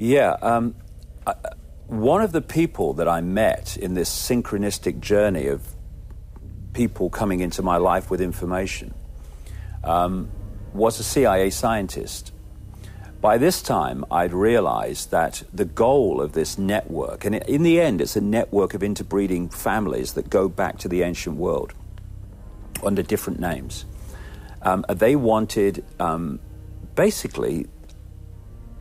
Yeah. One of the people that I met in this synchronistic journey of people coming into my life with information was a CIA scientist. By this time, I'd realized that the goal of this network, and in the end, it's a network of interbreeding families that go back to the ancient world under different names. They wanted basically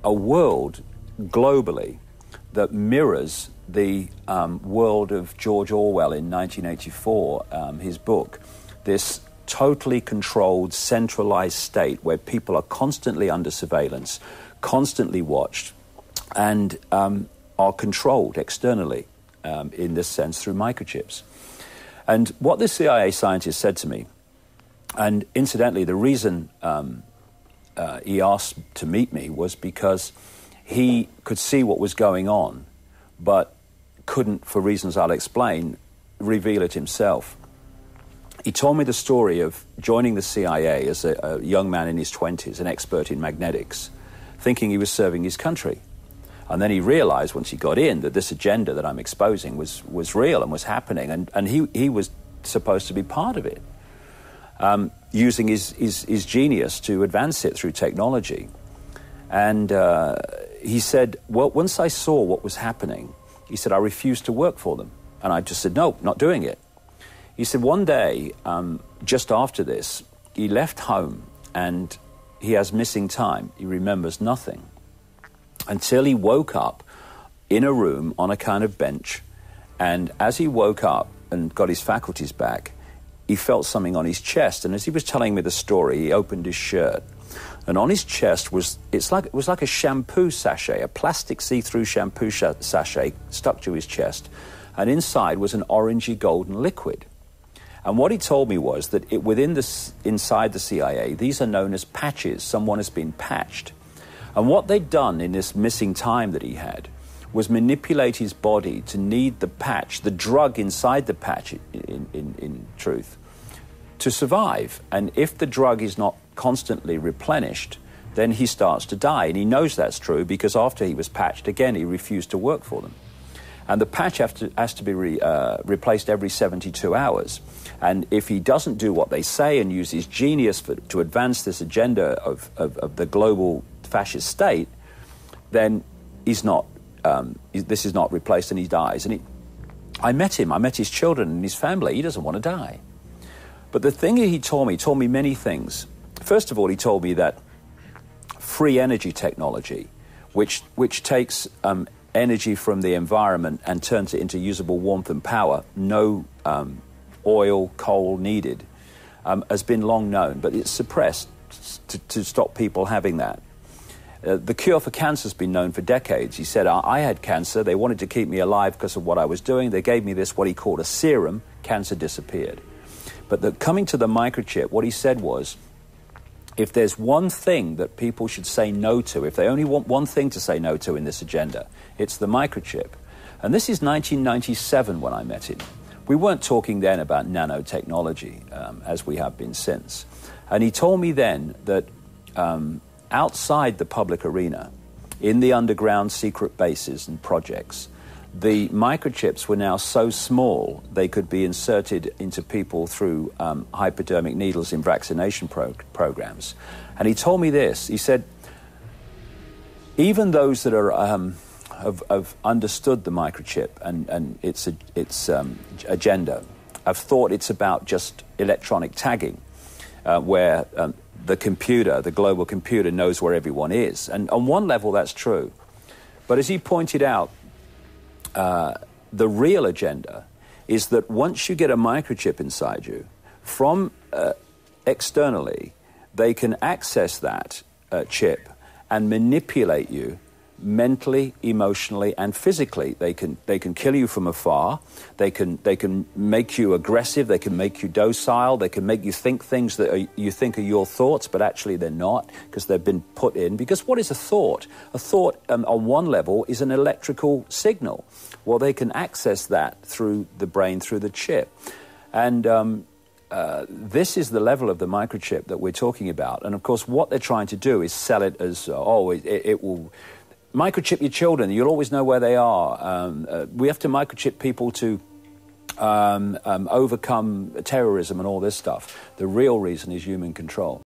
a world globally that mirrors the world of George Orwell in 1984, his book, this totally controlled, centralized state where people are constantly under surveillance, constantly watched, and are controlled externally, in this sense, through microchips. And what this CIA scientist said to me, and incidentally, the reason he asked to meet me was because he could see what was going on, but couldn't, for reasons I'll explain, reveal it himself. He told me the story of joining the CIA as a young man in his 20s, an expert in magnetics, thinking he was serving his country. And then he realized once he got in that this agenda that I'm exposing was real and was happening, and he was supposed to be part of it, using his genius to advance it through technology. And he said, well, once I saw what was happening, he said, I refused to work for them. And I just said, no, not doing it. He said one day, just after this, he left home and he has missing time. He remembers nothing until he woke up in a room on a kind of bench. And as he woke up and got his faculties back, he felt something on his chest. And as he was telling me the story, he opened his shirt. And on his chest it was like a shampoo sachet, a plastic see-through shampoo sachet stuck to his chest. And inside was an orangey golden liquid. And what he told me was that inside the CIA, these are known as patches. Someone has been patched. And what they'd done in this missing time that he had was manipulate his body to need the patch, the drug inside the patch, in truth, to survive. And if the drug is not constantly replenished, then he starts to die. And he knows that's true because after he was patched, again, he refused to work for them. And the patch has to be replaced every 72 hours. And if he doesn't do what they say and use his genius to advance this agenda of the global fascist state, then he's not. This is not replaced, and he dies. And I met him. I met his children and his family. He doesn't want to die. But the thing he told me many things. First of all, he told me that free energy technology, which takes energy from the environment and turns it into usable warmth and power, no oil, coal needed, has been long known, but it's suppressed to stop people having that. The cure for cancer has been known for decades. He said, I had cancer. They wanted to keep me alive because of what I was doing. They gave me this, what he called a serum. Cancer disappeared. But coming to the microchip, what he said was, if there's one thing that people should say no to, if they only want one thing to say no to in this agenda, it's the microchip. And this is 1997 when I met him. We weren't talking then about nanotechnology, as we have been since. And he told me then that outside the public arena, in the underground secret bases and projects, the microchips were now so small they could be inserted into people through hypodermic needles in vaccination programs. And he told me this. He said, even those that are have understood the microchip and its agenda have thought it's about just electronic tagging, where the global computer knows where everyone is. And on one level, that's true. But as he pointed out, the real agenda is that once you get a microchip inside you, from externally, they can access that chip and manipulate you mentally, emotionally, and physically. They can kill you from afar. They can make you aggressive. They can make you docile. They can make you think things that you think are your thoughts, but actually they're not, because they've been put in. Because what is a thought? A thought, on one level, is an electrical signal. Well, they can access that through the brain, through the chip. And this is the level of the microchip that we're talking about. And, of course, what they're trying to do is sell it as, it will... microchip your children. You'll always know where they are. We have to microchip people to overcome terrorism and all this stuff. The real reason is human control.